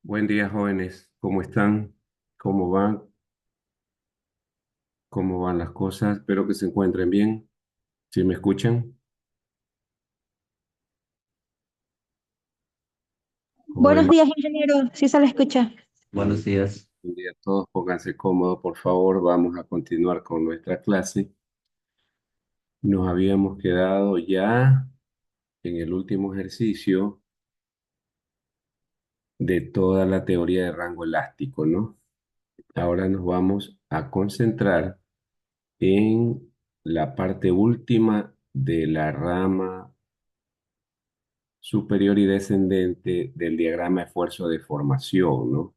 Buen día, jóvenes. ¿Cómo están? ¿Cómo van? ¿Cómo van las cosas? Espero que se encuentren bien. ¿Sí me escuchan? Buenos Jóvenes, días, ingeniero. Sí se le escucha. Buenos días. buen día a todos. Pónganse cómodos, por favor. Vamos a continuar con nuestra clase. Nos habíamos quedado ya en el último ejercicio de toda la teoría de rango elástico, ¿no? Ahora nos vamos a concentrar en la parte última de la rama superior y descendente del diagrama de esfuerzo de formación, ¿no?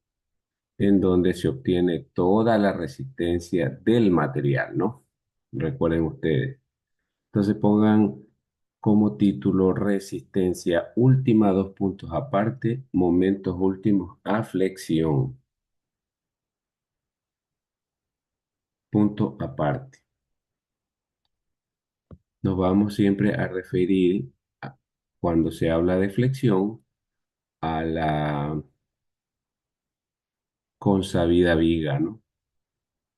En donde se obtiene toda la resistencia del material, ¿no? Recuerden ustedes. Entonces pongan como título resistencia última, dos puntos aparte, momentos últimos a flexión, punto aparte. Nos vamos siempre a referir, cuando se habla de flexión, a la consabida viga, ¿no?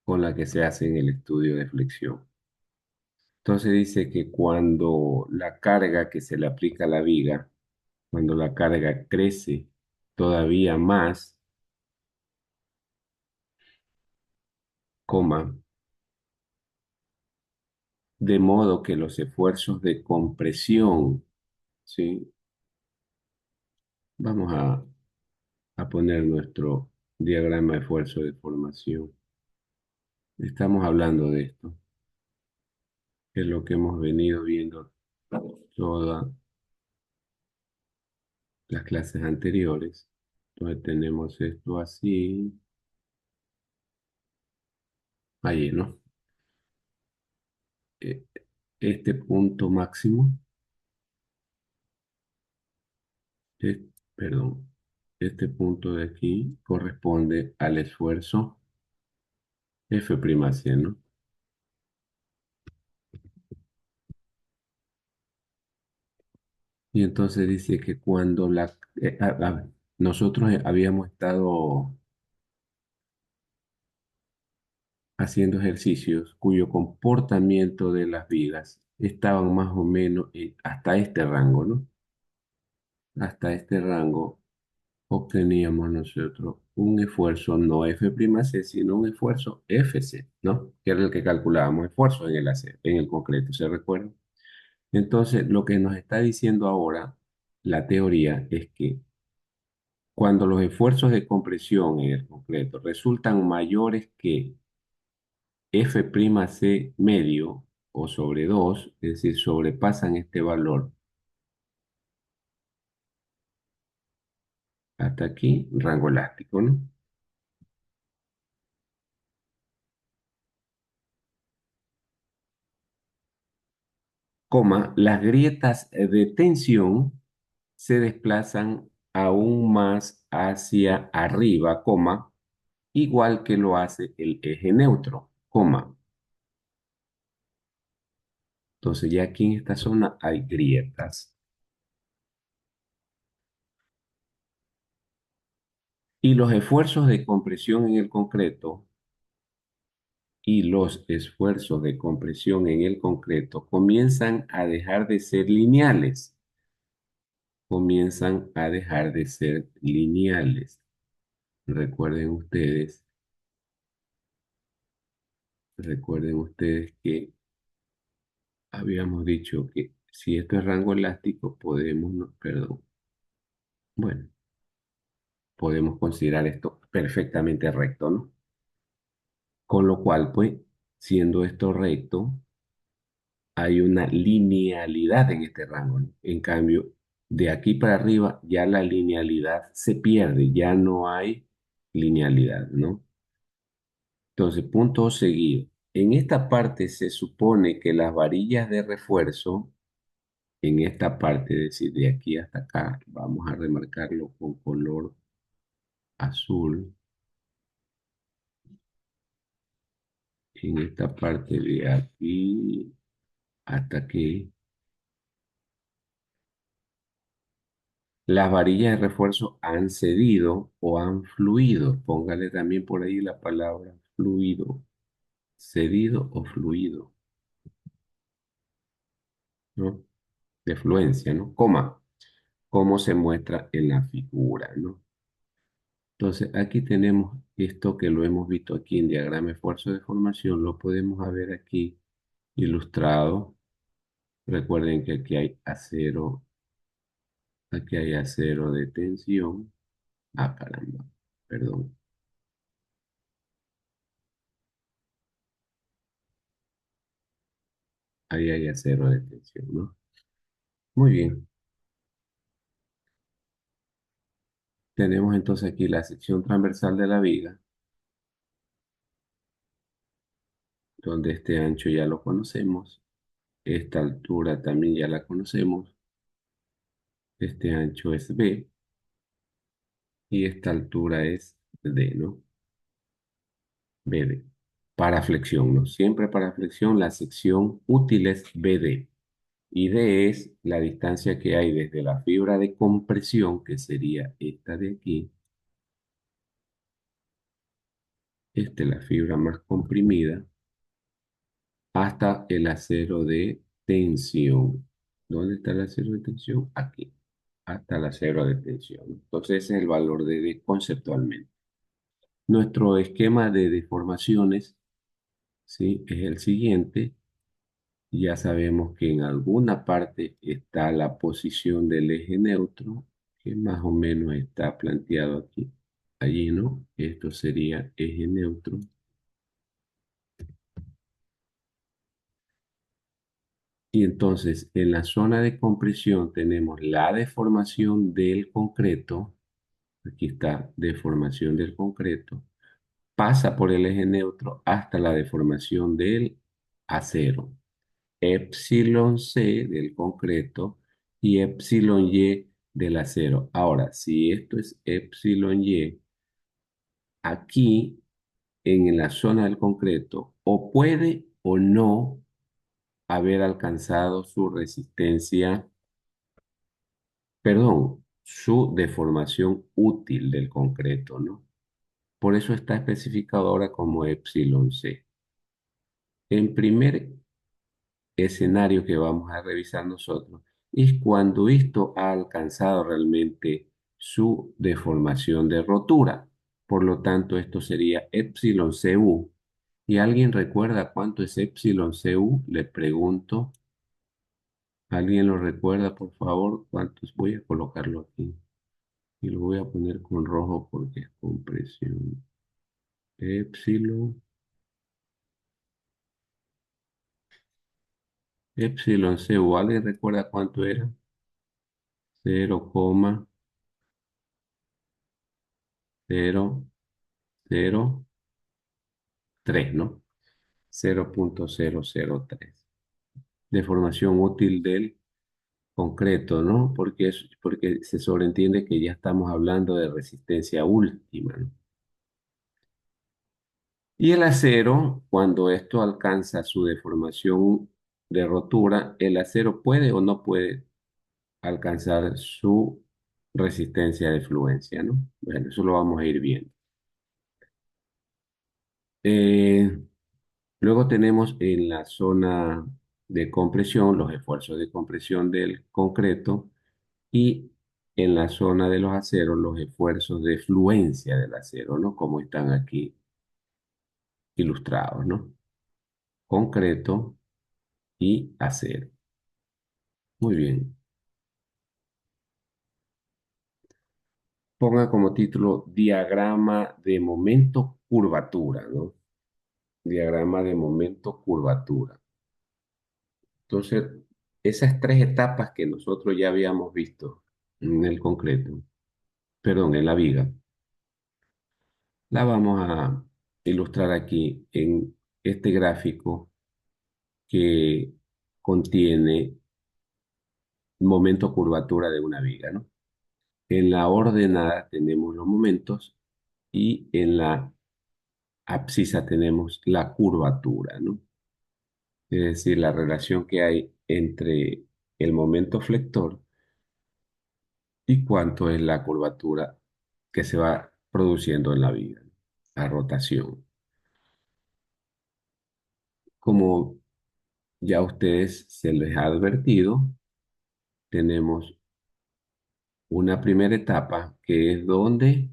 Con la que se hace en el estudio de flexión. Entonces dice que cuando la carga que se le aplica a la viga, cuando la carga crece todavía más, coma, de modo que los esfuerzos de compresión, ¿sí? Vamos a poner nuestro diagrama de esfuerzo de formación. Estamos hablando de esto, que es lo que hemos venido viendo todas las clases anteriores. Entonces tenemos esto así, ahí, ¿no? Eh, Este punto máximo, es- perdón, este punto de aquí corresponde al esfuerzo F', ¿no? Y entonces dice que cuando nosotros habíamos estado haciendo ejercicios cuyo comportamiento de las vigas estaban más o menos hasta este rango, ¿no? Hasta este rango obteníamos nosotros un esfuerzo no F'C, sino un esfuerzo Fc, ¿no? Que era el que calculábamos esfuerzos en el acero, en el concreto, ¿se recuerda? Entonces, lo que nos está diciendo ahora la teoría es que cuando los esfuerzos de compresión en el concreto resultan mayores que F'C medio o sobre 2, es decir, sobrepasan este valor, hasta aquí, rango elástico, ¿no? Coma, las grietas de tensión se desplazan aún más hacia arriba, coma, igual que lo hace el eje neutro, coma. Entonces ya aquí en esta zona hay grietas. Y los esfuerzos de compresión en el concreto y los esfuerzos de compresión en el concreto comienzan a dejar de ser lineales, comienzan a dejar de ser lineales. Recuerden ustedes que habíamos dicho que si esto es rango elástico, podemos, perdón, bueno, podemos considerar esto perfectamente recto, ¿no? Con lo cual, pues, siendo esto recto, hay una linealidad en este rango, ¿no? En cambio, de aquí para arriba ya la linealidad se pierde, ya no hay linealidad, ¿no? Entonces, punto seguido. En esta parte se supone que las varillas de refuerzo, en esta parte, es decir, de aquí hasta acá, vamos a remarcarlo con color azul, en esta parte de aquí hasta aquí, Las varillas de refuerzo han cedido o han fluido. Póngale también por ahí la palabra fluido, cedido o fluido, ¿no? De fluencia, ¿no? Coma, cómo se muestra en la figura, ¿no? Entonces, aquí tenemos esto que lo hemos visto aquí en diagrama de esfuerzo de formación, lo podemos ver aquí ilustrado. Recuerden que aquí hay acero de tensión. Ah, caramba, perdón. Ahí hay acero de tensión, ¿no? Muy bien. Tenemos entonces aquí la sección transversal de la viga, donde este ancho ya lo conocemos. Esta altura también ya la conocemos. Este ancho es B y esta altura es D, ¿no? BD. Para flexión, ¿no? Siempre para flexión la sección útil es BD. Y D es la distancia que hay desde la fibra de compresión, que sería esta de aquí. Esta es la fibra más comprimida hasta el acero de tensión. ¿Dónde está el acero de tensión? Aquí, hasta el acero de tensión. Entonces, ese es el valor de D conceptualmente. Nuestro esquema de deformaciones, ¿sí? Es el siguiente. Ya sabemos que en alguna parte está la posición del eje neutro, que más o menos está planteado aquí. Allí, ¿no? Esto sería eje neutro. Y entonces, en la zona de compresión tenemos la deformación del concreto. Aquí está deformación del concreto. Pasa por el eje neutro hasta la deformación del acero. Epsilon C del concreto y epsilon Y del acero. Ahora, si esto es epsilon Y, aquí en la zona del concreto, o puede o no haber alcanzado su resistencia, perdón, su deformación útil del concreto, ¿no? Por eso está especificado ahora como epsilon C. En primer escenario que vamos a revisar nosotros es cuando esto ha alcanzado realmente su deformación de rotura. Por lo tanto, esto sería epsilon CU. ¿Y alguien recuerda cuánto es epsilon CU? Le pregunto. ¿Alguien lo recuerda, por favor? ¿Cuántos? Voy a colocarlo aquí. Y lo voy a poner con rojo porque es compresión. Epsilon. Epsilon CU. ¿Alguien recuerda cuánto era? 0,003, ¿no? 0,003. Deformación útil del concreto, ¿no? Porque se sobreentiende que ya estamos hablando de resistencia última, ¿no? Y el acero, cuando esto alcanza su deformación de rotura, el acero puede o no puede alcanzar su resistencia de fluencia, ¿no? Bueno, eso lo vamos a ir viendo. Eh, Luego tenemos en la zona de compresión los esfuerzos de compresión del concreto y en la zona de los aceros los esfuerzos de fluencia del acero, ¿no? Como están aquí ilustrados, ¿no? Concreto y acero. Muy bien. Ponga como título diagrama de momento curvatura, ¿no? Diagrama de momento curvatura. Entonces, esas tres etapas que nosotros ya habíamos visto en el concreto, perdón, en la viga, la vamos a ilustrar aquí en este gráfico que contiene momento curvatura de una viga, ¿no? En la ordenada tenemos los momentos y en la abscisa tenemos la curvatura, ¿no? Es decir, la relación que hay entre el momento flector y cuánto es la curvatura que se va produciendo en la viga, la rotación. Como ya a ustedes se les ha advertido, tenemos una primera etapa que es donde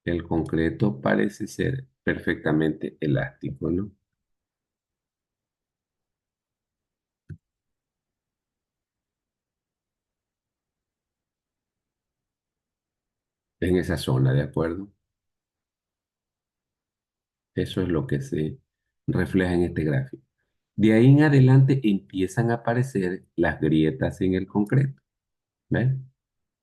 el concreto parece ser perfectamente elástico, ¿no? En esa zona, ¿de acuerdo? Eso es lo que se refleja en este gráfico. De ahí en adelante empiezan a aparecer las grietas en el concreto, ¿ves?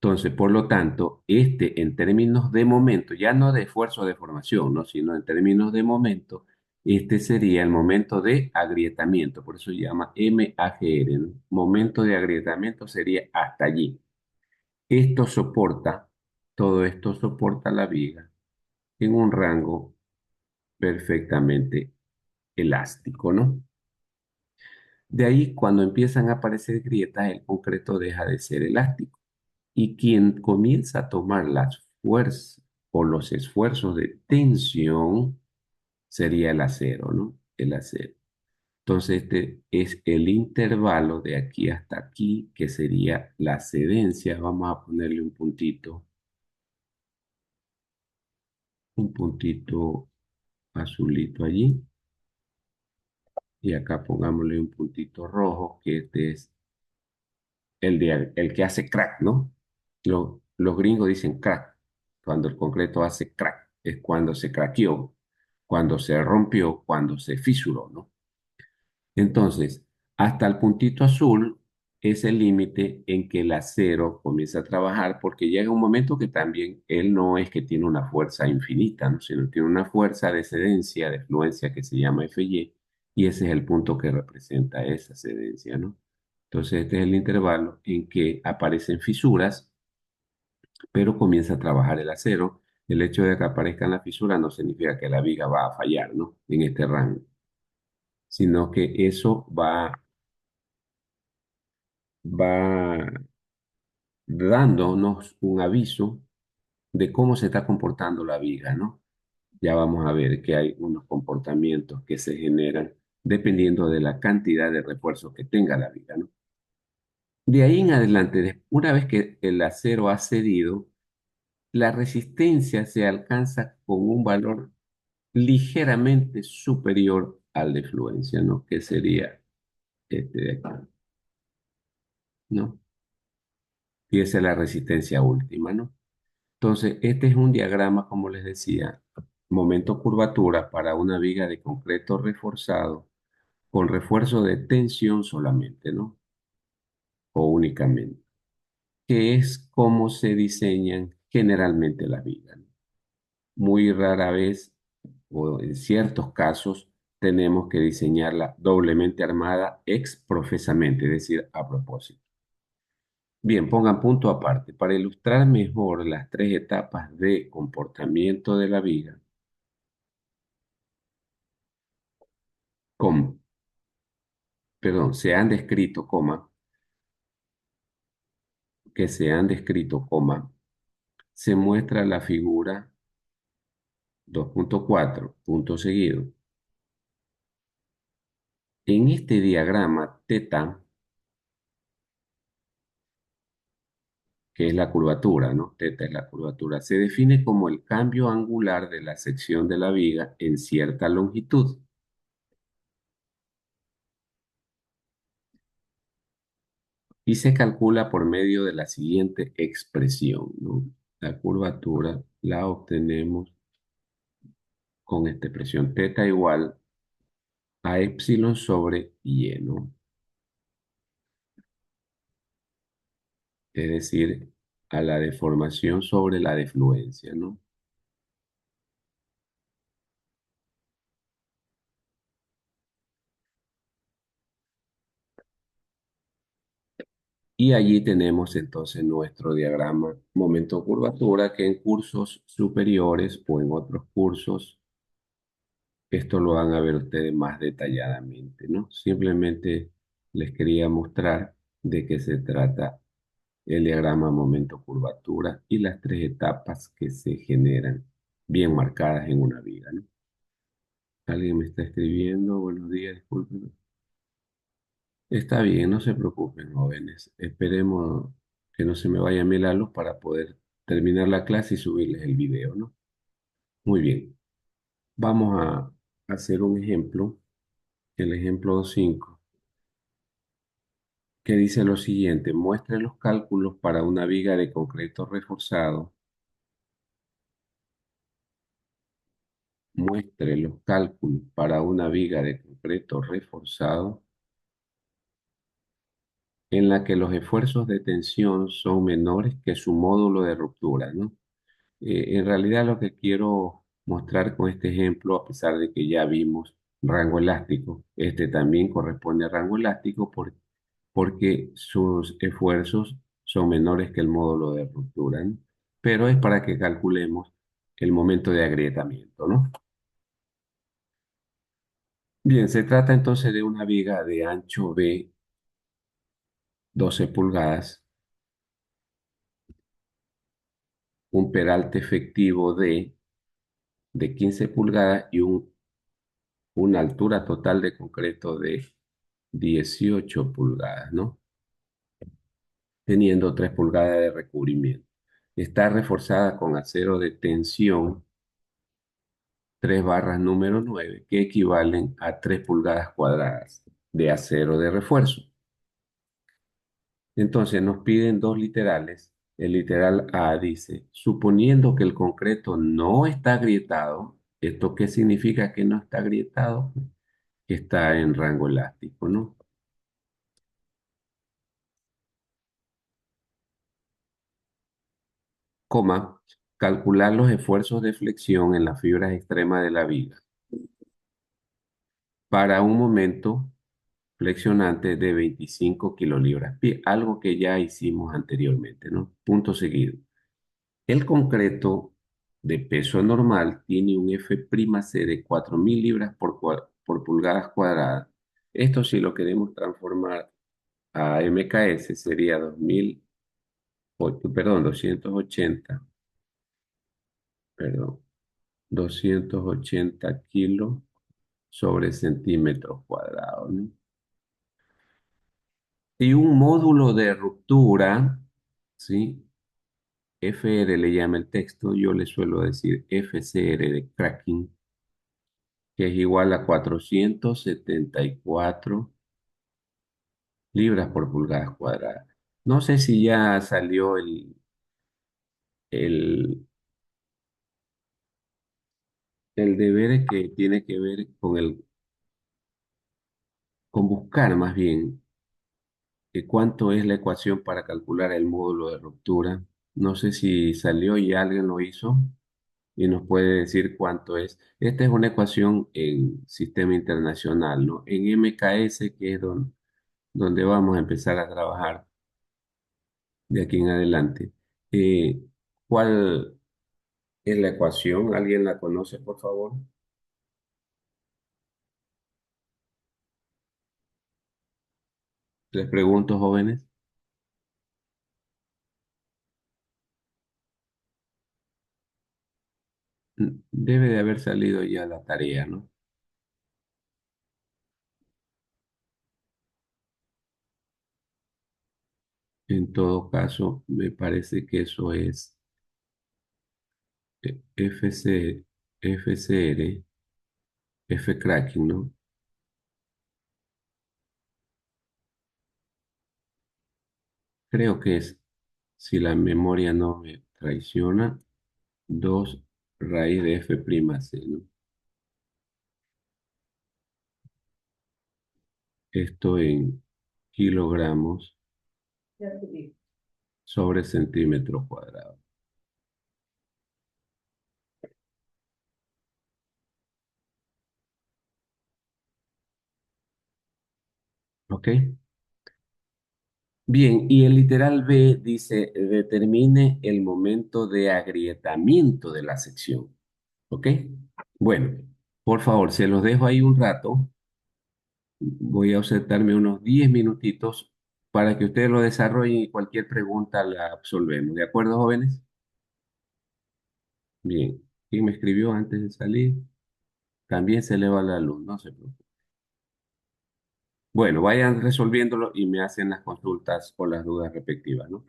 Entonces, por lo tanto, este en términos de momento, ya no de esfuerzo de formación, ¿no? Sino en términos de momento, este sería el momento de agrietamiento, por eso se llama MAGR, ¿no? Momento de agrietamiento sería hasta allí. Esto soporta, todo esto soporta la viga en un rango perfectamente elástico, ¿no? De ahí, cuando empiezan a aparecer grietas, el concreto deja de ser elástico. Y quien comienza a tomar las fuerzas o los esfuerzos de tensión sería el acero, ¿no? El acero. Entonces, este es el intervalo de aquí hasta aquí, que sería la cedencia. Vamos a ponerle un puntito azulito allí. Y acá pongámosle un puntito rojo, que este es el que hace crack, ¿no? Los gringos dicen crack. Cuando el concreto hace crack, es cuando se craqueó, cuando se rompió, cuando se fisuró, ¿no? Entonces, hasta el puntito azul es el límite en que el acero comienza a trabajar, porque llega un momento que también él no es que tiene una fuerza infinita, ¿no? Sino tiene una fuerza de cedencia, de fluencia que se llama Fy, y ese es el punto que representa esa cedencia, ¿no? Entonces, este es el intervalo en que aparecen fisuras, pero comienza a trabajar el acero. El hecho de que aparezcan las fisuras no significa que la viga va a fallar, ¿no? En este rango, sino que eso va dándonos un aviso de cómo se está comportando la viga, ¿no? Ya vamos a ver que hay unos comportamientos que se generan dependiendo de la cantidad de refuerzos que tenga la viga, ¿no? De ahí en adelante, una vez que el acero ha cedido, la resistencia se alcanza con un valor ligeramente superior al de fluencia, ¿no? Que sería este de acá, ¿no? Y esa es la resistencia última, ¿no? Entonces, este es un diagrama, como les decía, momento curvatura para una viga de concreto reforzado con refuerzo de tensión solamente, ¿no? O únicamente, que es como se diseñan generalmente las vigas, ¿no? Muy rara vez, o en ciertos casos, tenemos que diseñarla doblemente armada exprofesamente, es decir, a propósito. Bien, pongan punto aparte. Para ilustrar mejor las tres etapas de comportamiento de la viga, con, perdón, se han descrito, coma, que se han descrito, coma, se muestra la figura 2.4 punto seguido. En este diagrama, teta, que es la curvatura, ¿no? Teta es la curvatura, se define como el cambio angular de la sección de la viga en cierta longitud y se calcula por medio de la siguiente expresión, ¿no? La curvatura la obtenemos con esta expresión teta igual a epsilon sobre y, ¿no? Es decir, a la deformación sobre la defluencia, ¿no? Y allí tenemos entonces nuestro diagrama momento curvatura que en cursos superiores o en otros cursos, esto lo van a ver ustedes más detalladamente, ¿no? Simplemente les quería mostrar de qué se trata el diagrama momento-curvatura y las tres etapas que se generan bien marcadas en una viga, ¿no? Alguien me está escribiendo, buenos días, disculpen. Está bien, no se preocupen, jóvenes. Esperemos que no se me vaya a mí la luz para poder terminar la clase y subirles el video, ¿no? Muy bien. Vamos a hacer un ejemplo, el ejemplo 5, que dice lo siguiente: muestre los cálculos para una viga de concreto reforzado. Muestre los cálculos para una viga de concreto reforzado en la que los esfuerzos de tensión son menores que su módulo de ruptura, ¿no? En realidad lo que quiero mostrar con este ejemplo, a pesar de que ya vimos rango elástico, este también corresponde a rango elástico porque sus esfuerzos son menores que el módulo de ruptura, ¿no? Pero es para que calculemos el momento de agrietamiento, ¿no? Bien, se trata entonces de una viga de ancho B, 12 pulgadas, un peralte efectivo de 15 pulgadas y una altura total de concreto de 18 pulgadas, ¿no? Teniendo 3 pulgadas de recubrimiento. Está reforzada con acero de tensión, 3 barras número 9 que equivalen a 3 pulgadas cuadradas de acero de refuerzo. Entonces nos piden dos literales. El literal A dice, suponiendo que el concreto no está agrietado, ¿esto qué significa que no está agrietado? Que está en rango elástico, ¿no? Coma, calcular los esfuerzos de flexión en las fibras extremas de la viga para un momento flexionante de 25 kilolibras-pie, algo que ya hicimos anteriormente, ¿no? Punto seguido. El concreto de peso normal tiene un F'C de 4.000 libras por pulgadas cuadradas. Esto si lo queremos transformar a MKS sería 280, perdón, 280 kilos sobre centímetros cuadrados, ¿no? Y un módulo de ruptura, ¿sí? FR le llama el texto, yo le suelo decir FCR de cracking, que es igual a 474 libras por pulgadas cuadradas. No sé si ya salió el, el deber que tiene que ver con buscar más bien cuánto es la ecuación para calcular el módulo de ruptura. No sé si salió y alguien lo hizo y nos puede decir cuánto es. Esta es una ecuación en sistema internacional, ¿no? En MKS, que es donde vamos a empezar a trabajar de aquí en adelante. Eh, ¿Cuál es la ecuación? ¿Alguien la conoce, por favor? Les pregunto, jóvenes. Debe de haber salido ya la tarea, ¿no? En todo caso, me parece que eso es FC, FCR, F-cracking, ¿no? Creo que es, si la memoria no me traiciona, 2 raíz de F', ¿no? Esto en kilogramos sobre centímetro cuadrado. ¿Ok? Bien, y el literal B dice, determine el momento de agrietamiento de la sección. ¿Ok? Bueno, por favor, se los dejo ahí un rato. Voy a ausentarme unos 10 minutitos para que ustedes lo desarrollen y cualquier pregunta la absolvemos. ¿De acuerdo, jóvenes? Bien. ¿Quién me escribió antes de salir? También se eleva la luz, no se preocupen. Bueno, vayan resolviéndolo y me hacen las consultas o las dudas respectivas, ¿no?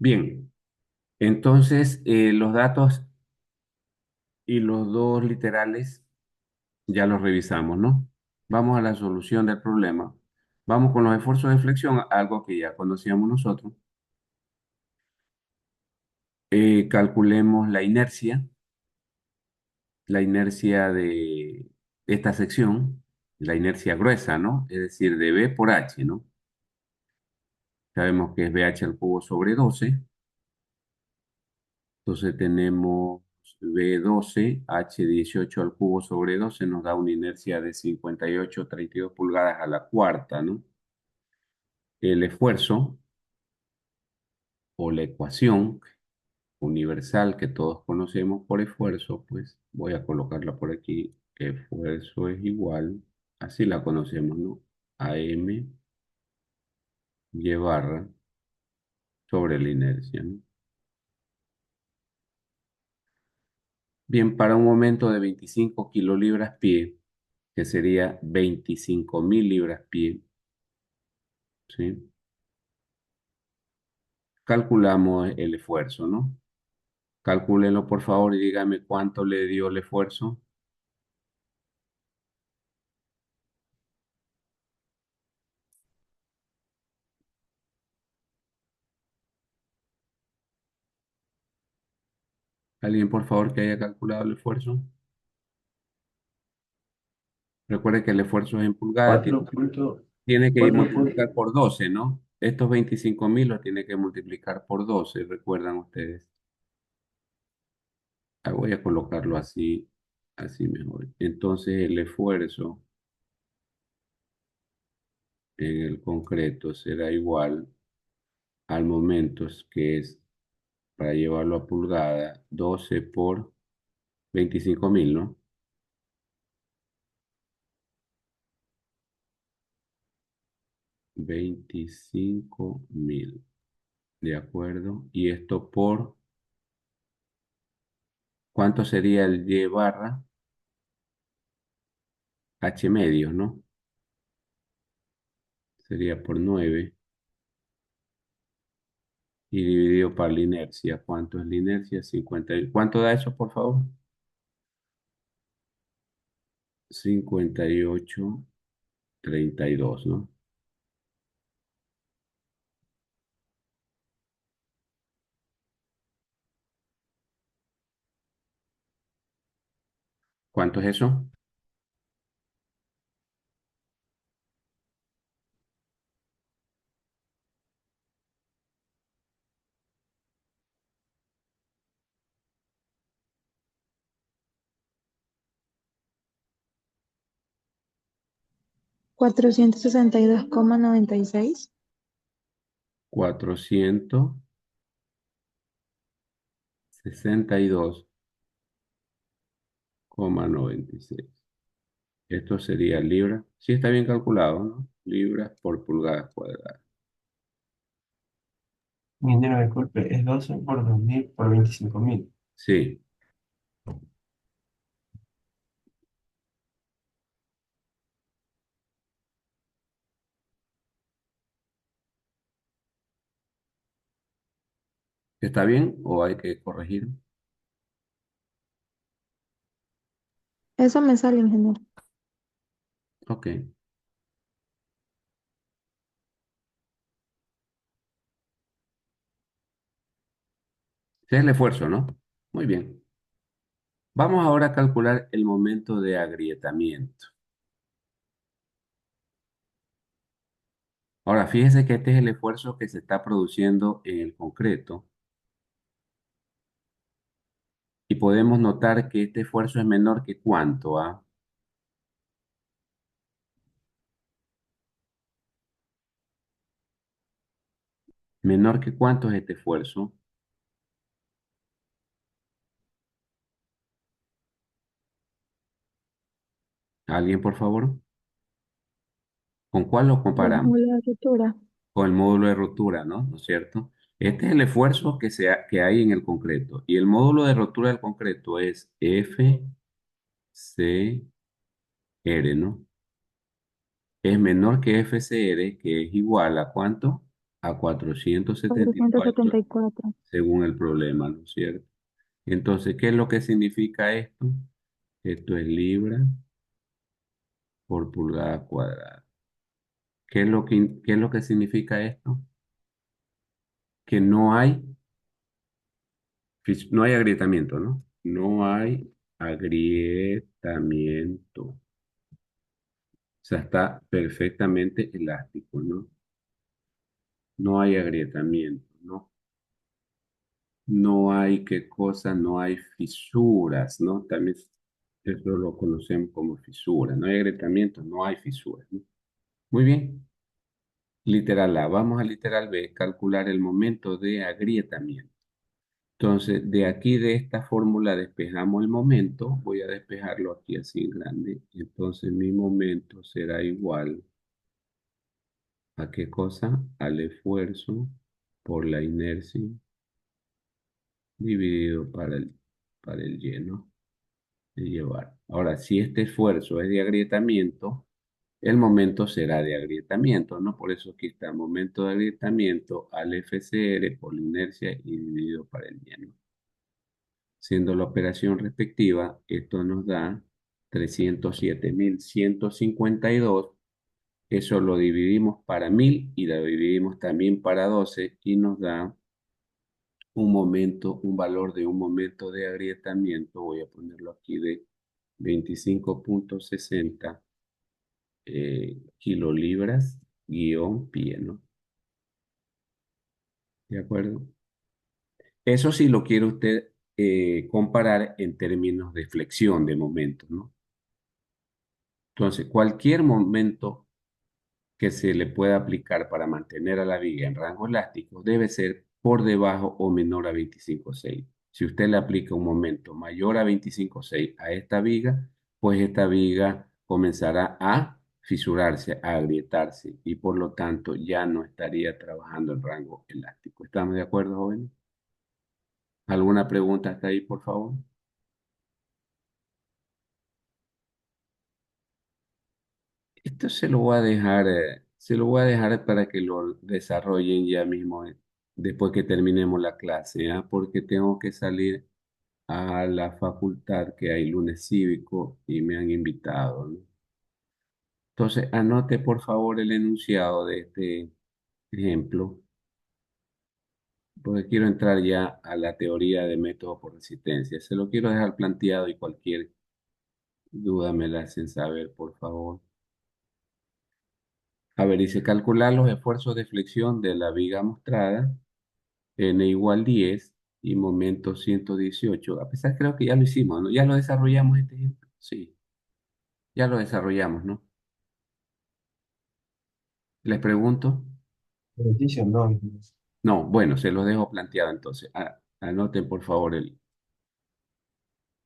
Bien, entonces los datos y los dos literales ya los revisamos, ¿no? Vamos a la solución del problema. Vamos con los esfuerzos de flexión, algo que ya conocíamos nosotros. Calculemos la inercia de esta sección, la inercia gruesa, ¿no? Es decir, de B por H, ¿no? Sabemos que es BH al cubo sobre 12. Entonces tenemos B12, H18 al cubo sobre 12 nos da una inercia de 58,32 pulgadas a la cuarta, ¿no? El esfuerzo o la ecuación universal que todos conocemos por esfuerzo, pues voy a colocarla por aquí. Esfuerzo es igual, así la conocemos, ¿no? A M Y barra sobre la inercia, ¿no? Bien, para un momento de 25 kilolibras pie, que sería 25.000 libras pie, ¿sí? Calculamos el esfuerzo, ¿no? Calcúlenlo por favor y dígame cuánto le dio el esfuerzo. ¿Alguien por favor que haya calculado el esfuerzo? Recuerde que el esfuerzo es en pulgadas, Cuatro punto, tiene que cuatro punto, multiplicar por 12, ¿no? Estos 25.000 los tiene que multiplicar por 12, recuerdan ustedes. Ah, voy a colocarlo así, así mejor. Entonces el esfuerzo en el concreto será igual al momento que es, para llevarlo a pulgada, 12 por 25.000, ¿no? 25.000, ¿de acuerdo? Y esto por, ¿cuánto sería el Y barra? H medios, ¿no? Sería por 9 y dividido por la inercia. ¿Cuánto es la inercia? 50. ¿Cuánto da eso, por favor? 58,32, ¿no? ¿Cuánto es eso? Cuatrocientos sesenta y dos coma noventa y seis. 462,96. Esto sería libras. Sí, está bien calculado, ¿no? Libras por pulgadas cuadradas. mi dinero de golpe es 12 por 2.000 por 25.000. Sí, ¿está bien o hay que corregir? Eso me sale, ingeniero. Ok. Ese es el esfuerzo, ¿no? Muy bien. Vamos ahora a calcular el momento de agrietamiento. Ahora, fíjese que este es el esfuerzo que se está produciendo en el concreto y podemos notar que este esfuerzo es menor que ¿cuánto? ¿Ah? Menor que ¿cuánto es este esfuerzo? ¿Alguien, por favor? ¿Con cuál lo El comparamos? módulo de rotura. Con el módulo de rotura, ¿no? ¿No es cierto? Este es el esfuerzo que hay en el concreto y el módulo de rotura del concreto es FCR, ¿no? Es menor que FCR, que es igual a ¿cuánto? a 474 474. según el problema, ¿no es cierto? Entonces, ¿qué es lo que significa esto? Esto es libra por pulgada cuadrada. ¿Qué es lo que significa esto? Que no hay agrietamiento, ¿no? No hay agrietamiento. O sea, está perfectamente elástico, ¿no? No hay agrietamiento, ¿no? No hay, ¿qué cosa? No hay fisuras, ¿no? También eso lo conocemos como fisura. No hay agrietamiento, no hay fisuras, ¿no? Muy bien. Literal A. Vamos a literal B. Calcular el momento de agrietamiento. Entonces, de aquí, de esta fórmula, despejamos el momento. Voy a despejarlo aquí así grande. Entonces, mi momento será igual a qué cosa? Al esfuerzo por la inercia dividido para el lleno de llevar. Ahora, si este esfuerzo es de agrietamiento, el momento será de agrietamiento, ¿no? Por eso aquí está momento de agrietamiento al FCR por la inercia y dividido para el lleno. Siendo la operación respectiva, esto nos da 307.152. Eso lo dividimos para 1000 y lo dividimos también para 12 y nos da un valor de un momento de agrietamiento. Voy a ponerlo aquí de 25,60 kilolibras guión pie, ¿no? ¿De acuerdo? Eso sí lo quiere usted comparar en términos de flexión de momento, ¿no? Entonces, cualquier momento que se le pueda aplicar para mantener a la viga en rango elástico debe ser por debajo o menor a 25,6. Si usted le aplica un momento mayor a 25,6 a esta viga, pues esta viga comenzará a fisurarse, a agrietarse y por lo tanto ya no estaría trabajando en rango elástico. ¿Estamos de acuerdo, jóvenes? ¿Alguna pregunta hasta ahí, por favor? Esto se lo voy a dejar para que lo desarrollen ya mismo, después que terminemos la clase, ¿ah? Porque tengo que salir a la facultad que hay lunes cívico y me han invitado, ¿no? Entonces, anote por favor el enunciado de este ejemplo, porque quiero entrar ya a la teoría de método por resistencia. Se lo quiero dejar planteado y cualquier duda me la hacen saber, por favor. A ver, dice calcular los esfuerzos de flexión de la viga mostrada, n igual 10 y momento 118. A pesar, creo que ya lo hicimos, ¿no? Ya lo desarrollamos este ejemplo. Sí, ya lo desarrollamos, ¿no? Les pregunto. Ejercicio, no. No, bueno, se los dejo planteado entonces. Anoten por favor el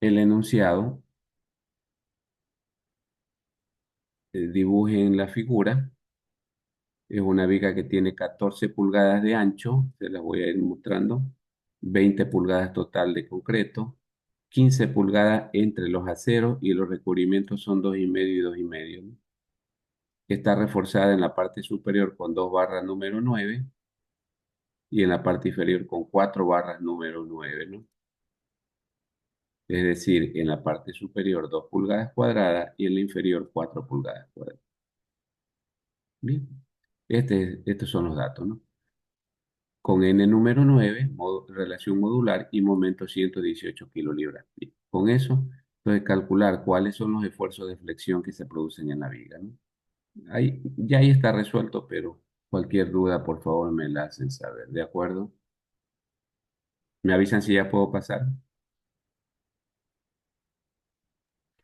enunciado, dibujen la figura. Es una viga que tiene 14 pulgadas de ancho, se las voy a ir mostrando, 20 pulgadas total de concreto, 15 pulgadas entre los aceros y los recubrimientos son 2,5 y 2,5, ¿no? Está reforzada en la parte superior con 2 barras número 9 y en la parte inferior con 4 barras número 9, ¿no? Es decir, en la parte superior 2 pulgadas cuadradas y en la inferior 4 pulgadas cuadradas. Bien, estos son los datos, ¿no? Con n número 9, relación modular y momento 118 kilolibras. Bien, con eso, entonces calcular cuáles son los esfuerzos de flexión que se producen en la viga, ¿no? Ya ahí está resuelto, pero cualquier duda, por favor, me la hacen saber, ¿de acuerdo? ¿Me avisan si ya puedo pasar?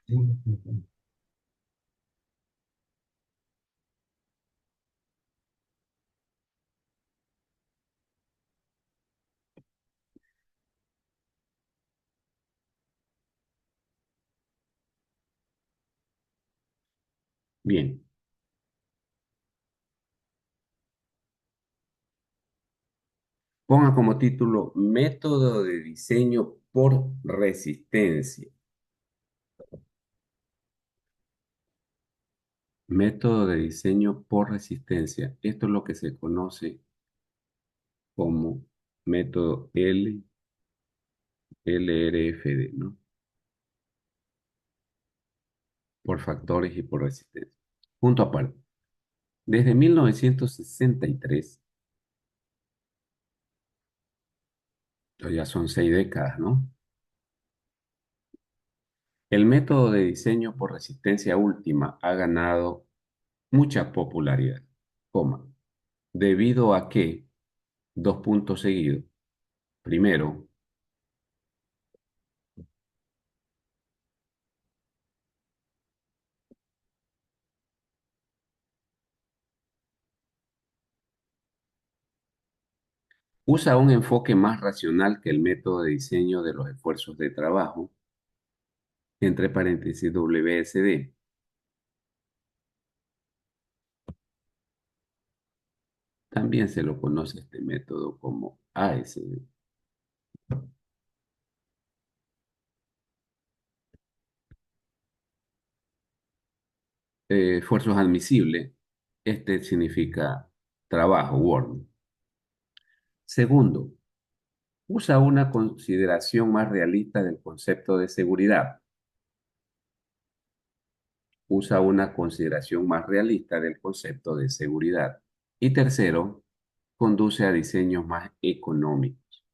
Sí. Bien. Ponga como título Método de diseño por resistencia. Método de diseño por resistencia. Esto es lo que se conoce como método LRFD, ¿no? Por factores y por resistencia. Punto aparte. Desde 1963, ya son 6 décadas, ¿no? El método de diseño por resistencia última ha ganado mucha popularidad, coma, debido a que, 2 puntos seguidos. Primero, usa un enfoque más racional que el método de diseño de los esfuerzos de trabajo, entre paréntesis WSD. También se lo conoce este método como ASD. Esfuerzos admisibles, este significa trabajo, work. Segundo, usa una consideración más realista del concepto de seguridad. Usa una consideración más realista del concepto de seguridad. Y tercero, conduce a diseños más económicos.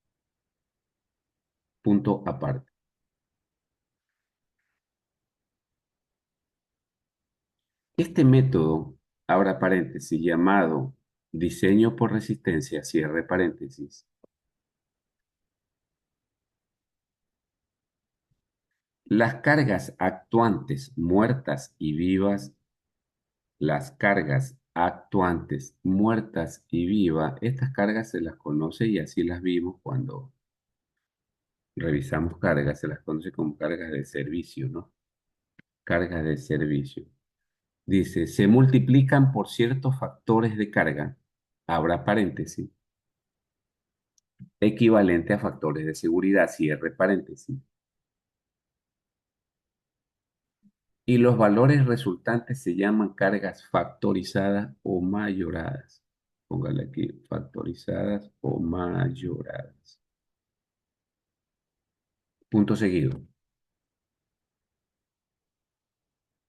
Punto aparte. Este método, abra paréntesis, llamado diseño por resistencia, cierre paréntesis, las cargas actuantes, muertas y vivas, las cargas actuantes, muertas y vivas, estas cargas se las conoce y así las vimos cuando revisamos cargas, se las conoce como cargas de servicio, ¿no? Cargas de servicio. Dice, se multiplican por ciertos factores de carga, abra paréntesis, equivalente a factores de seguridad, cierre paréntesis, y los valores resultantes se llaman cargas factorizadas o mayoradas. Póngale aquí, factorizadas o mayoradas. Punto seguido.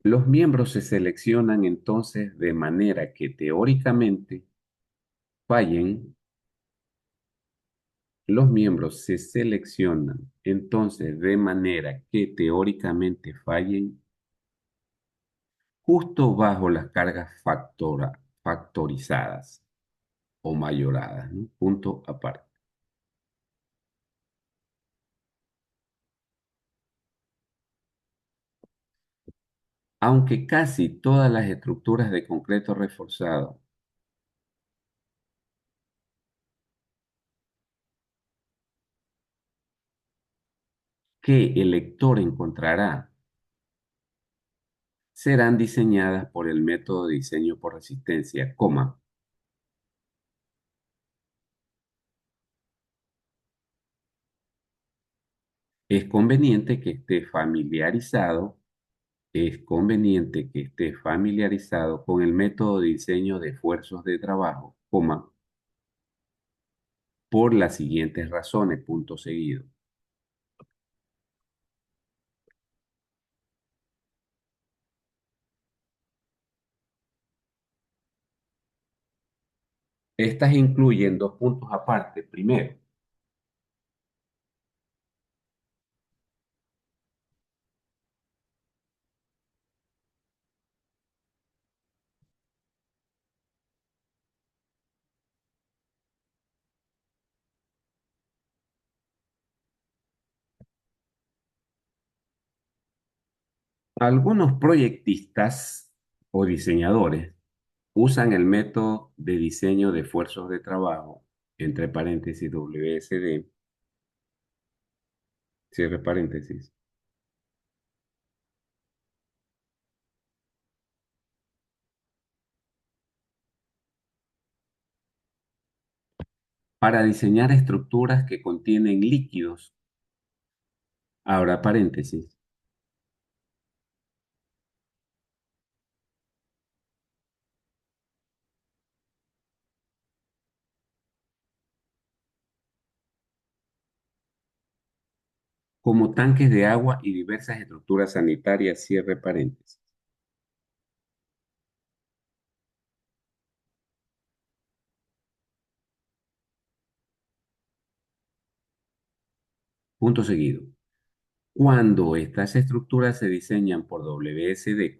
Los miembros se seleccionan entonces de manera que teóricamente fallen. Los miembros se seleccionan entonces de manera que teóricamente fallen justo bajo las cargas factorizadas o mayoradas, ¿no? Punto aparte. Aunque casi todas las estructuras de concreto reforzado que el lector encontrará serán diseñadas por el método de diseño por resistencia, coma, es conveniente que esté familiarizado, es conveniente que esté familiarizado con el método de diseño de esfuerzos de trabajo, coma, por las siguientes razones, punto seguido. Estas incluyen 2 puntos aparte. Primero, algunos proyectistas o diseñadores usan el método de diseño de esfuerzos de trabajo, entre paréntesis WSD, cierre paréntesis, para diseñar estructuras que contienen líquidos, abra paréntesis, como tanques de agua y diversas estructuras sanitarias, cierre paréntesis. Punto seguido. Cuando estas estructuras se diseñan por WSD,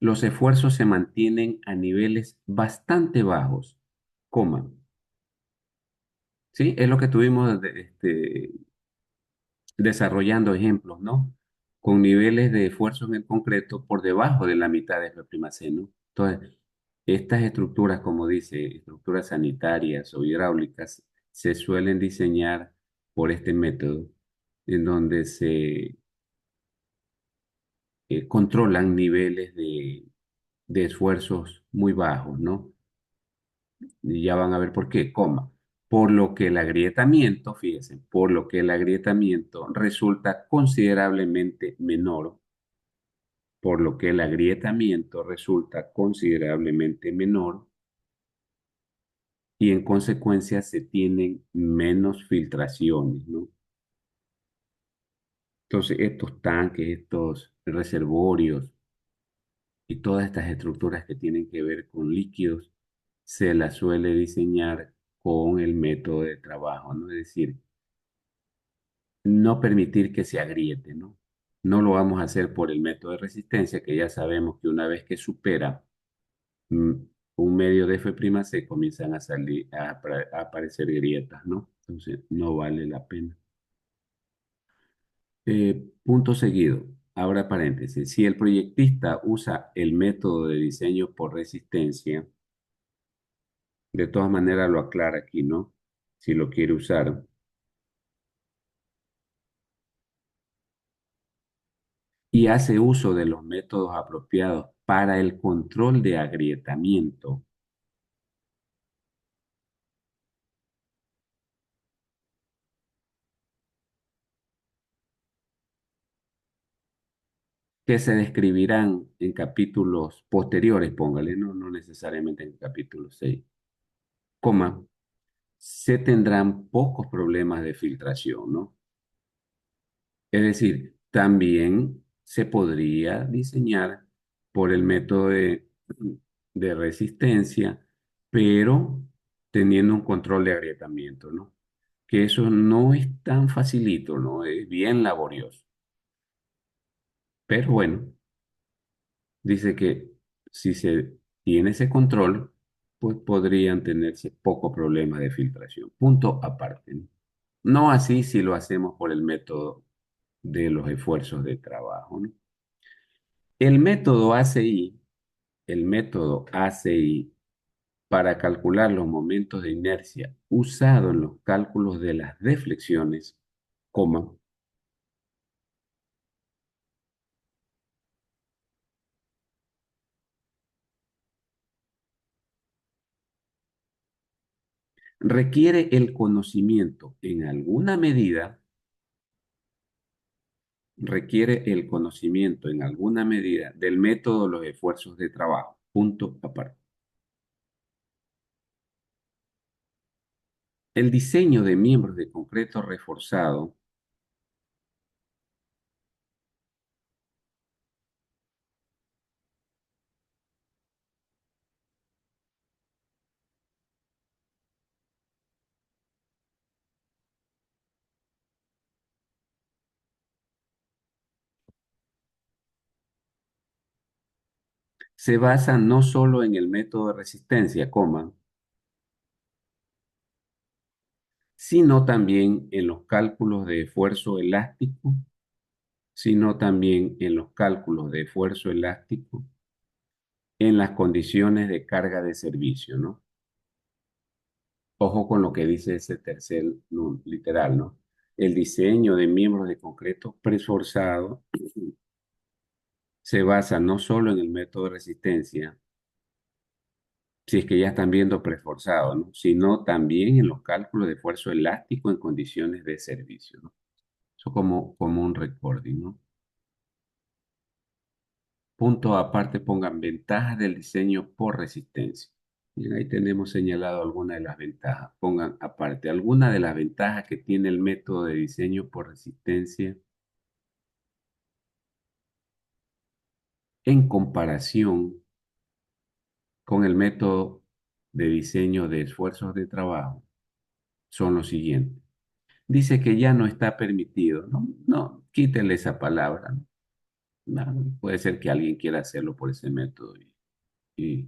los esfuerzos se mantienen a niveles bastante bajos, coma. ¿Sí? Es lo que tuvimos desarrollando ejemplos, ¿no? Con niveles de esfuerzo en el concreto por debajo de la mitad de F', ¿no? Entonces, estas estructuras, como dice, estructuras sanitarias o hidráulicas, se suelen diseñar por este método, en donde se controlan niveles de esfuerzos muy bajos, ¿no? Y ya van a ver por qué, coma. Por lo que el agrietamiento, fíjense, por lo que el agrietamiento resulta considerablemente menor, por lo que el agrietamiento resulta considerablemente menor y en consecuencia se tienen menos filtraciones, ¿no? Entonces, estos tanques, estos reservorios y todas estas estructuras que tienen que ver con líquidos, se las suele diseñar con el método de trabajo, ¿no? Es decir, no permitir que se agriete, ¿no? No lo vamos a hacer por el método de resistencia, que ya sabemos que una vez que supera mm, un medio de F', comienzan a salir, a aparecer grietas, ¿no? Entonces, no vale la pena. Punto seguido. Ahora paréntesis. Si el proyectista usa el método de diseño por resistencia, de todas maneras lo aclara aquí, ¿no? Si lo quiere usar. Y hace uso de los métodos apropiados para el control de agrietamiento. Que se describirán en capítulos posteriores, póngale, no, no necesariamente en el capítulo 6, coma, se tendrán pocos problemas de filtración, ¿no? Es decir, también se podría diseñar por el método de resistencia, pero teniendo un control de agrietamiento, ¿no? Que eso no es tan facilito, ¿no? Es bien laborioso. Pero bueno, dice que si se tiene ese control, pues podrían tenerse poco problema de filtración. Punto aparte, ¿no? No así si lo hacemos por el método de los esfuerzos de trabajo, ¿no? El método ACI, el método ACI para calcular los momentos de inercia usado en los cálculos de las deflexiones, coma, requiere el conocimiento en alguna medida, requiere el conocimiento en alguna medida del método de los esfuerzos de trabajo. Punto aparte. El diseño de miembros de concreto reforzado se basa no solo en el método de resistencia, coma, sino también en los cálculos de esfuerzo elástico, sino también en los cálculos de esfuerzo elástico en las condiciones de carga de servicio, ¿no? Ojo con lo que dice ese tercer literal, ¿no? El diseño de miembros de concreto preforzado se basa no solo en el método de resistencia, si es que ya están viendo preforzado, ¿no? Sino también en los cálculos de esfuerzo elástico en condiciones de servicio, ¿no? Eso como un recording, ¿no? Punto aparte, pongan ventajas del diseño por resistencia. Bien, ahí tenemos señalado algunas de las ventajas. Pongan aparte algunas de las ventajas que tiene el método de diseño por resistencia en comparación con el método de diseño de esfuerzos de trabajo. Son los siguientes. Dice que ya no está permitido. No, no, quítele esa palabra. No, puede ser que alguien quiera hacerlo por ese método y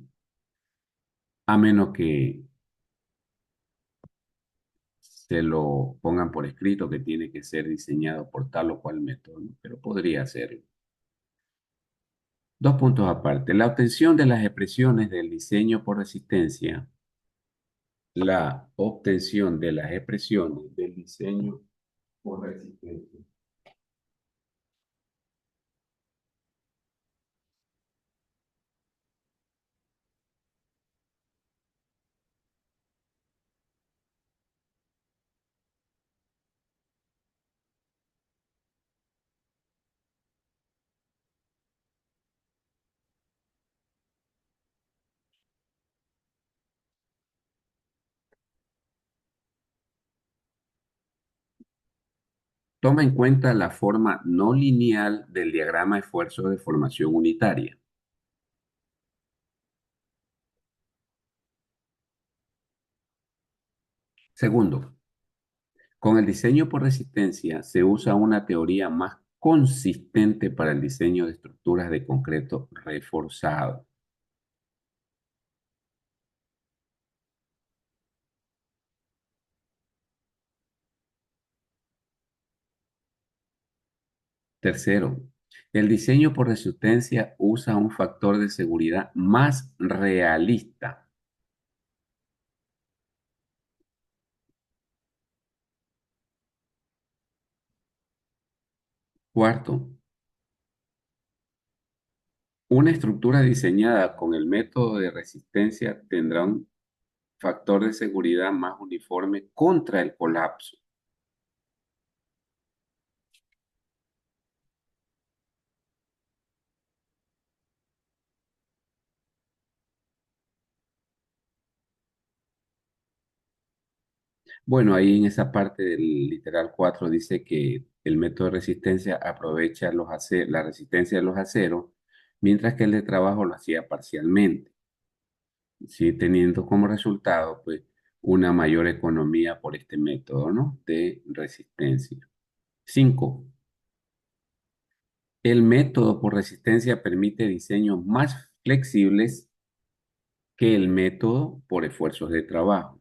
a menos que se lo pongan por escrito que tiene que ser diseñado por tal o cual método, ¿no? Pero podría hacerlo. Dos puntos aparte. La obtención de las expresiones del diseño por resistencia, la obtención de las expresiones del diseño por resistencia. Toma en cuenta la forma no lineal del diagrama de esfuerzo de formación unitaria. Segundo, con el diseño por resistencia se usa una teoría más consistente para el diseño de estructuras de concreto reforzado. Tercero, el diseño por resistencia usa un factor de seguridad más realista. Cuarto, una estructura diseñada con el método de resistencia tendrá un factor de seguridad más uniforme contra el colapso. Bueno, ahí en esa parte del literal 4 dice que el método de resistencia aprovecha la resistencia de los aceros, mientras que el de trabajo lo hacía parcialmente, ¿sí? Teniendo como resultado, pues, una mayor economía por este método, ¿no? De resistencia. 5. El método por resistencia permite diseños más flexibles que el método por esfuerzos de trabajo.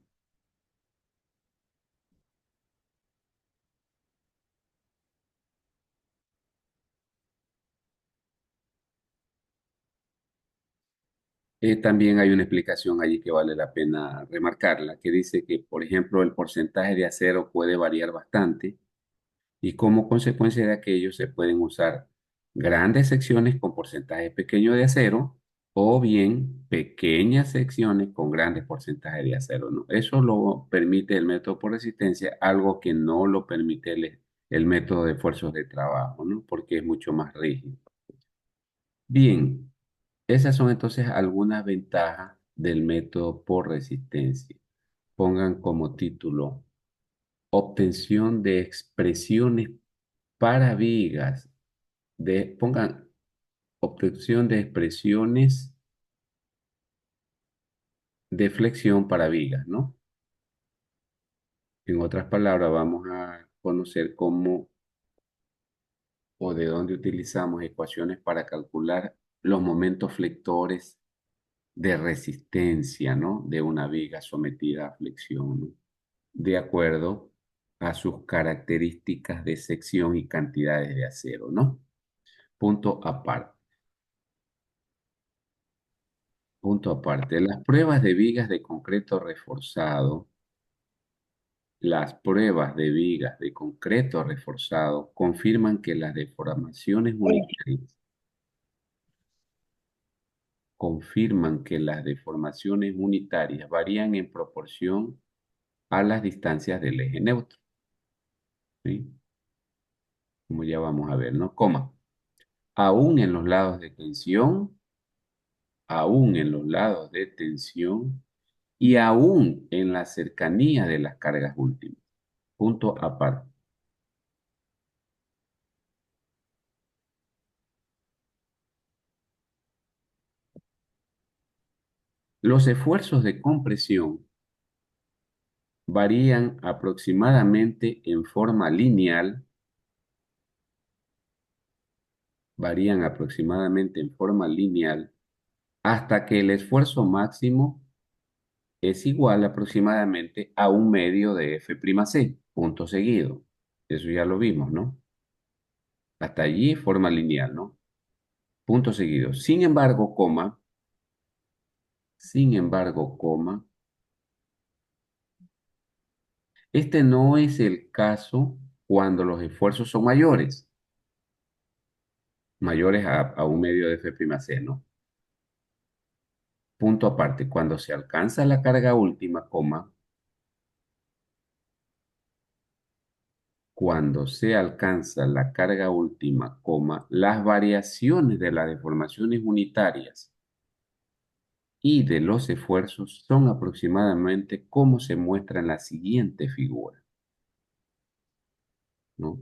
También hay una explicación allí que vale la pena remarcarla, que dice que, por ejemplo, el porcentaje de acero puede variar bastante y como consecuencia de aquello se pueden usar grandes secciones con porcentaje pequeño de acero o bien pequeñas secciones con grandes porcentajes de acero, ¿no? Eso lo permite el método por resistencia, algo que no lo permite el método de esfuerzos de trabajo, ¿no? Porque es mucho más rígido. Bien, esas son entonces algunas ventajas del método por resistencia. Pongan como título obtención de expresiones para vigas. Pongan obtención de expresiones de flexión para vigas, ¿no? En otras palabras, vamos a conocer cómo o de dónde utilizamos ecuaciones para calcular los momentos flectores de resistencia, ¿no? De una viga sometida a flexión, ¿no? De acuerdo a sus características de sección y cantidades de acero, ¿no? Punto aparte. Punto aparte. Las pruebas de vigas de concreto reforzado, las pruebas de vigas de concreto reforzado confirman que las deformaciones unitarias, confirman que las deformaciones unitarias varían en proporción a las distancias del eje neutro, ¿sí? como ya vamos a ver, ¿no? Coma. Aún en los lados de tensión, aún en los lados de tensión y aún en la cercanía de las cargas últimas. Punto aparte. Los esfuerzos de compresión varían aproximadamente en forma lineal hasta que el esfuerzo máximo es igual aproximadamente a un medio de F'C, punto seguido. Eso ya lo vimos, ¿no? Hasta allí forma lineal, ¿no? Punto seguido. Sin embargo, este no es el caso cuando los esfuerzos son mayores a un medio de F'C, ¿no? Punto aparte, cuando se alcanza la carga última, cuando se alcanza la carga última, las variaciones de las deformaciones unitarias y de los esfuerzos son aproximadamente como se muestra en la siguiente figura, ¿no?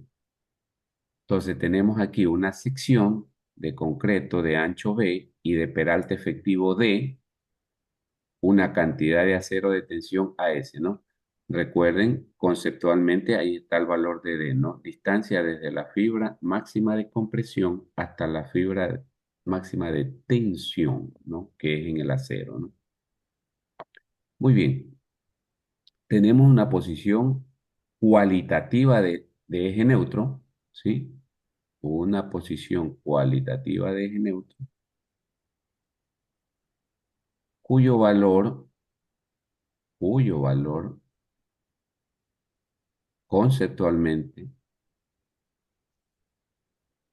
Entonces tenemos aquí una sección de concreto de ancho B y de peralte efectivo D, una cantidad de acero de tensión AS, ¿no? Recuerden, conceptualmente ahí está el valor de D, ¿no? Distancia desde la fibra máxima de compresión hasta la fibra máxima de tensión, ¿no? Que es en el acero, ¿no? Muy bien, tenemos una posición cualitativa de eje neutro, ¿sí? Una posición cualitativa de eje neutro, cuyo valor, cuyo valor conceptualmente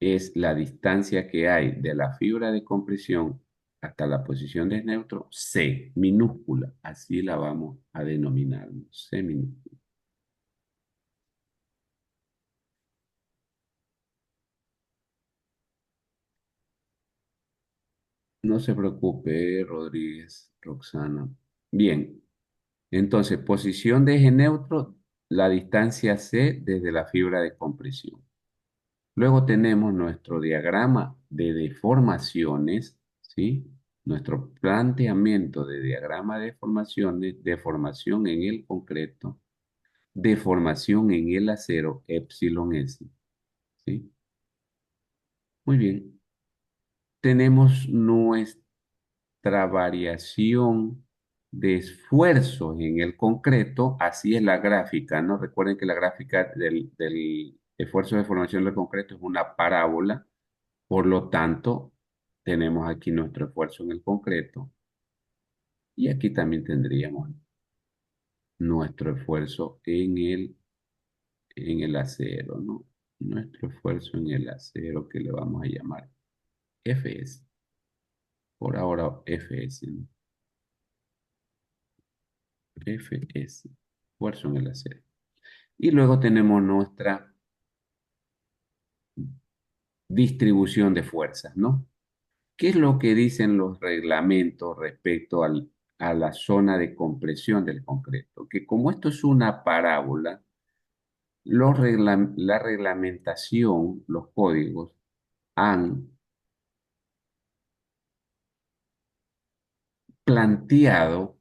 es la distancia que hay de la fibra de compresión hasta la posición de neutro, C, minúscula, así la vamos a denominar, ¿no? C minúscula. No se preocupe, Rodríguez, Roxana. Bien, entonces, posición de eje neutro, la distancia C desde la fibra de compresión. Luego tenemos nuestro diagrama de deformaciones, ¿sí? Nuestro planteamiento de diagrama de deformaciones, deformación en el concreto, deformación en el acero, epsilon S, ¿sí? Muy bien. Tenemos nuestra variación de esfuerzos en el concreto, así es la gráfica, ¿no? Recuerden que la gráfica del esfuerzo de formación del concreto es una parábola. Por lo tanto, tenemos aquí nuestro esfuerzo en el concreto y aquí también tendríamos nuestro esfuerzo en el acero, ¿no? Nuestro esfuerzo en el acero que le vamos a llamar Fs. Por ahora Fs, ¿no? Fs, esfuerzo en el acero. Y luego tenemos nuestra distribución de fuerzas, ¿no? ¿Qué es lo que dicen los reglamentos respecto a la zona de compresión del concreto? Que como esto es una parábola, la reglamentación, los códigos, han planteado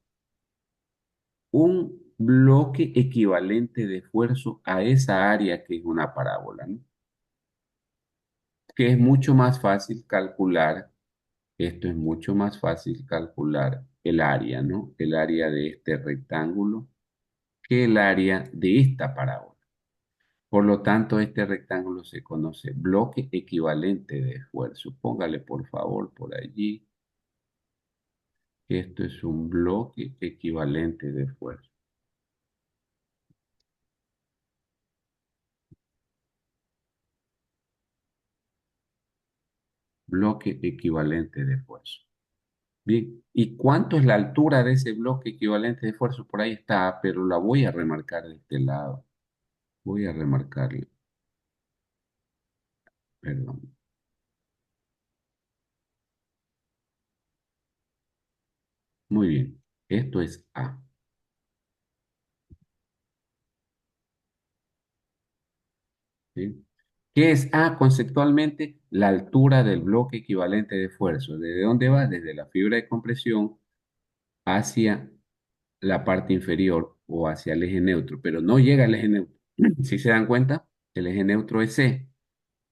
un bloque equivalente de esfuerzo a esa área que es una parábola, ¿no? Que es mucho más fácil calcular, esto es mucho más fácil calcular el área, ¿no? El área de este rectángulo que el área de esta parábola. Por lo tanto, este rectángulo se conoce bloque equivalente de esfuerzo. Póngale por favor por allí que esto es un bloque equivalente de esfuerzo. Bloque equivalente de esfuerzo. Bien, ¿y cuánto es la altura de ese bloque equivalente de esfuerzo? Por ahí está, pero la voy a remarcar de este lado. Voy a remarcarla. Perdón. Muy bien. Esto es A. ¿Sí? ¿Qué es A conceptualmente? La altura del bloque equivalente de esfuerzo. ¿Desde dónde va? Desde la fibra de compresión hacia la parte inferior o hacia el eje neutro, pero no llega al eje neutro. Si se dan cuenta, el eje neutro es C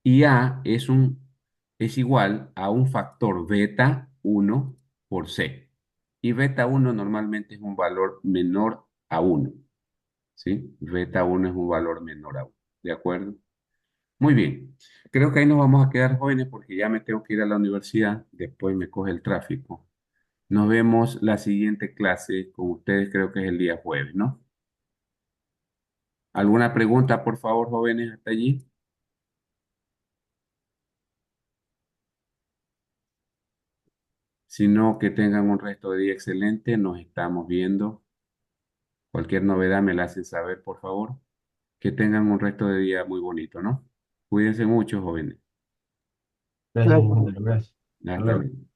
y A es igual a un factor beta 1 por C. Y beta 1 normalmente es un valor menor a 1, ¿sí? Beta 1 es un valor menor a 1, ¿de acuerdo? Muy bien. Creo que ahí nos vamos a quedar jóvenes porque ya me tengo que ir a la universidad, después me coge el tráfico. Nos vemos la siguiente clase con ustedes, creo que es el día jueves, ¿no? ¿Alguna pregunta, por favor, jóvenes, hasta allí? Si no, que tengan un resto de día excelente. Nos estamos viendo. Cualquier novedad me la hacen saber, por favor. Que tengan un resto de día muy bonito, ¿no? Cuídense mucho, jóvenes. Gracias, ingeniero. Gracias. Hasta Hasta luego. luego.